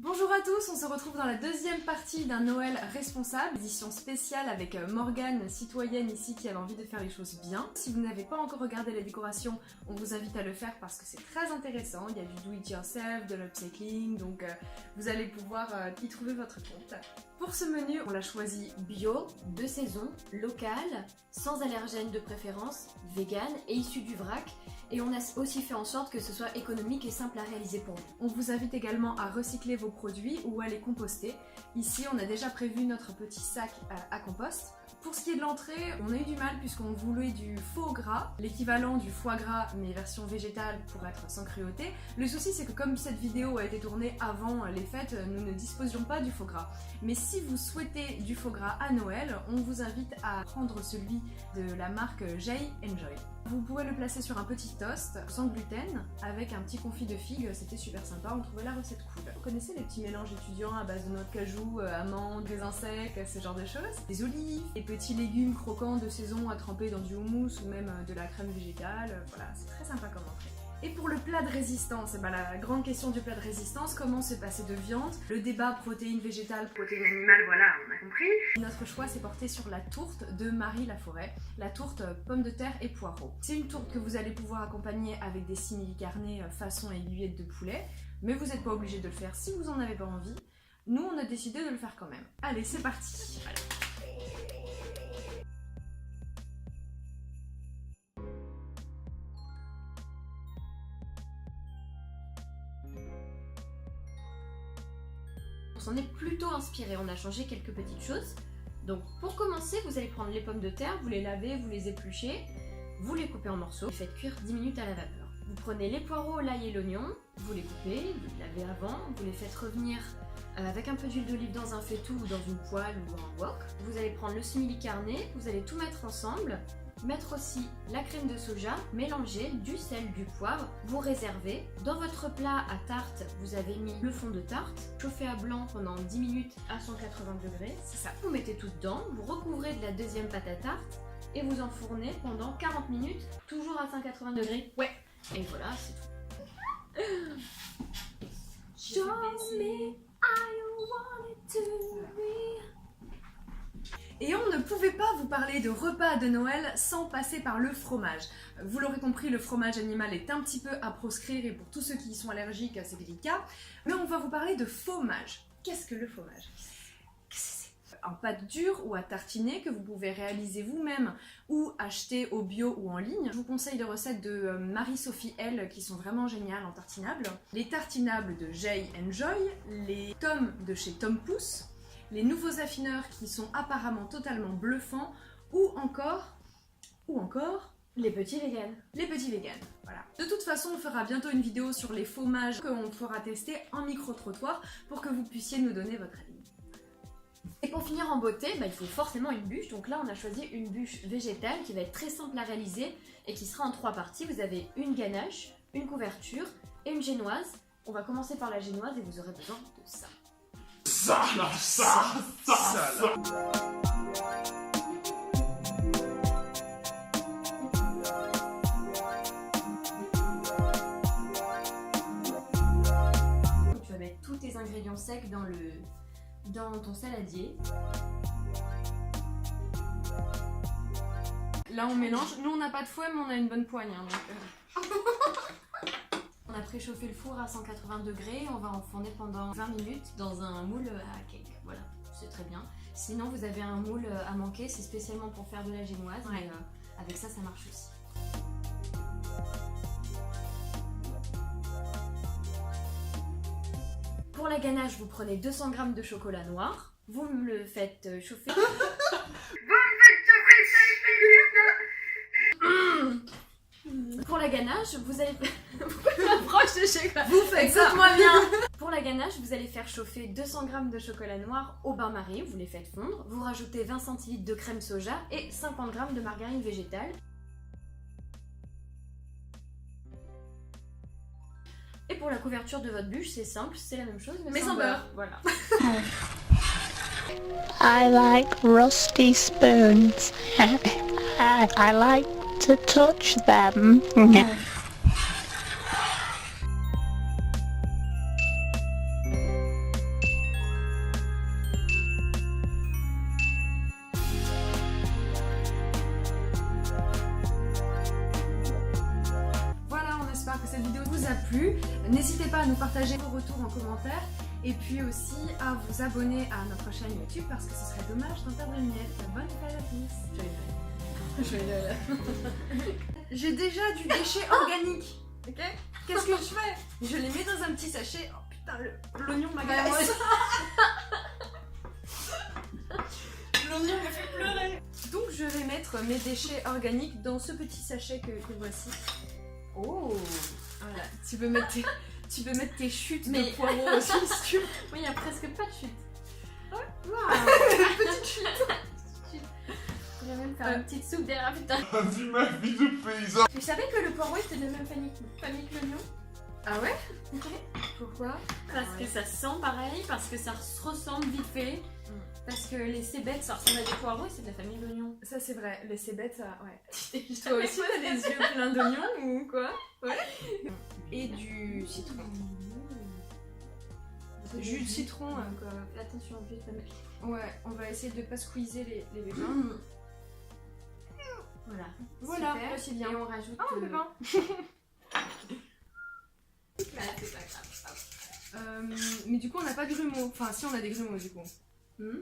Bonjour à tous, on se retrouve dans la deuxième partie d'un Noël responsable, édition spéciale avec Morgane, citoyenne ici qui avait envie de faire les choses bien. Si vous n'avez pas encore regardé la décoration, on vous invite à le faire parce que c'est très intéressant, il y a du do it yourself, de l'upcycling, donc vous allez pouvoir y trouver votre compte. Pour ce menu, on l'a choisi bio, de saison, local, sans allergènes de préférence, vegan et issu du vrac. Et on a aussi fait en sorte que ce soit économique et simple à réaliser pour vous. On vous invite également à recycler vos produits ou à les composter. Ici, on a déjà prévu notre petit sac à compost. Pour ce qui est de l'entrée, on a eu du mal puisqu'on voulait du faux gras, l'équivalent du foie gras mais version végétale pour être sans cruauté. Le souci c'est que comme cette vidéo a été tournée avant les fêtes, nous ne disposions pas du faux gras. Mais si vous souhaitez du faux gras à Noël, on vous invite à prendre celui de la marque Jay Enjoy. Vous pouvez le placer sur un petit toast sans gluten avec un petit confit de figues, c'était super sympa, on trouvait la recette cool. Vous connaissez les petits mélanges étudiants à base de noix de cajou, amandes, raisins secs, ce genre de choses? Des olives, des petits légumes croquants de saison à tremper dans du houmous ou même de la crème végétale, voilà, c'est très sympa comme entrée. Et pour le plat de résistance, la grande question du plat de résistance, comment se passer de viande? Le débat protéines végétales, protéines animales, voilà, on a compris. Notre choix s'est porté sur la tourte de Marie Laforêt, la tourte pommes de terre et poireaux. C'est une tourte que vous allez pouvoir accompagner avec des simili carnés façon aiguillette de poulet, mais vous n'êtes pas obligé de le faire si vous n'en avez pas envie. Nous, on a décidé de le faire quand même. Allez, c'est parti. Allez. On s'en est plutôt inspiré, on a changé quelques petites choses. Donc pour commencer, vous allez prendre les pommes de terre, vous les lavez, vous les épluchez, vous les coupez en morceaux, vous faites cuire 10 minutes à la vapeur. Vous prenez les poireaux, l'ail et l'oignon, vous les coupez, vous les lavez avant, vous les faites revenir avec un peu d'huile d'olive dans un faitout ou dans une poêle ou un wok. Vous allez prendre le simili carné, vous allez tout mettre ensemble, mettre aussi la crème de soja, mélanger du sel, du poivre, vous réservez. Dans votre plat à tarte, vous avez mis le fond de tarte, chauffé à blanc pendant 10 minutes à 180 degrés, c'est ça. Vous mettez tout dedans, vous recouvrez de la deuxième pâte à tarte et vous enfournez pendant 40 minutes, toujours à 180 degrés. Ouais. Et voilà, c'est tout. Show me how you want it to be. Et on ne pouvait pas vous parler de repas de Noël sans passer par le fromage. Vous l'aurez compris, le fromage animal est un petit peu à proscrire et pour tous ceux qui y sont allergiques, c'est délicat. Mais on va vous parler de fromage. Qu'est-ce que le fromage? En pâte dure ou à tartiner que vous pouvez réaliser vous-même ou acheter au bio ou en ligne. Je vous conseille les recettes de Marie-Sophie L qui sont vraiment géniales en tartinables. Les tartinables de Jay Enjoy, les tomes de chez Tom Pouce, les nouveaux affineurs qui sont apparemment totalement bluffants ou encore les petits véganes. Les petits véganes, voilà. De toute façon, on fera bientôt une vidéo sur les fromages qu'on fera tester en micro-trottoir pour que vous puissiez nous donner votre avis. Et pour finir en beauté, il faut forcément une bûche. Donc là, on a choisi une bûche végétale qui va être très simple à réaliser et qui sera en 3 parties. Vous avez une ganache, une couverture et une génoise. On va commencer par la génoise et vous aurez besoin de ça. Ça. Tu vas mettre tous tes ingrédients secs dans ton saladier. Là on mélange, nous on n'a pas de fouet mais on a une bonne poigne. On a préchauffé le four à 180 degrés, on va enfourner pendant 20 minutes dans un moule à cake. Voilà, c'est très bien. Sinon vous avez un moule à manquer, c'est spécialement pour faire de la génoise, ouais. Mais avec ça, ça marche aussi. Pour la ganache, vous prenez 200 g de chocolat noir, vous le faites chauffer. Pour la ganache, vous allez... Pourquoi tu m'approches de chez quoi? Vous faites ça. Écoute-moi bien. Pour la ganache, vous allez faire chauffer 200 g de chocolat noir au bain-marie, vous les faites fondre, vous rajoutez 20 cl de crème soja et 50 g de margarine végétale. Et pour la couverture de votre bûche, c'est simple, c'est la même chose, mais sans beurre. Voilà. I like rusty spoons. I like to touch them. a plu. N'hésitez pas à nous partager vos retours en commentaire et puis aussi à vous abonner à notre chaîne YouTube parce que ce serait dommage d'en perdre une miette. Bonne fête à tous. J'ai déjà du déchet organique. Ok? Qu'est-ce que je fais? Je les mets dans un petit sachet. Oh putain, l'oignon m'agace. L'oignon me fait pleurer. Donc je vais mettre mes déchets organiques dans ce petit sachet que voici. Oh. Voilà, tu peux mettre tes chutes Mais- de poireaux aussi si tu veux. Oui, il n'y a presque pas de chute. Petite chute. Je vais même faire une petite soupe derrière, putain. Vu ma vie de paysan. Tu savais que le poireau était de la même famille que l'oignon? Ah ouais? Pourquoi? Parce Ah que ouais. ça sent pareil, parce que ça se ressemble vite fait. Parce que les cébettes, ça ressemble à des poireaux et c'est de la famille de l'oignon. Ça c'est vrai, les cébettes, ça, ouais. Toi Toi aussi t'as des yeux pleins d'oignons ou quoi? Ouais. Et du citron. Jus de citron, quoi. Attention, juste à mettre. Ouais, on va essayer de pas squeezer les pépins. Voilà. Voilà, Super. aussi bien. Et on rajoute. Ah, un pépin. Bah, c'est pas grave. Mais du coup on n'a pas de grumeaux. Enfin si on a des grumeaux du coup. Hmm.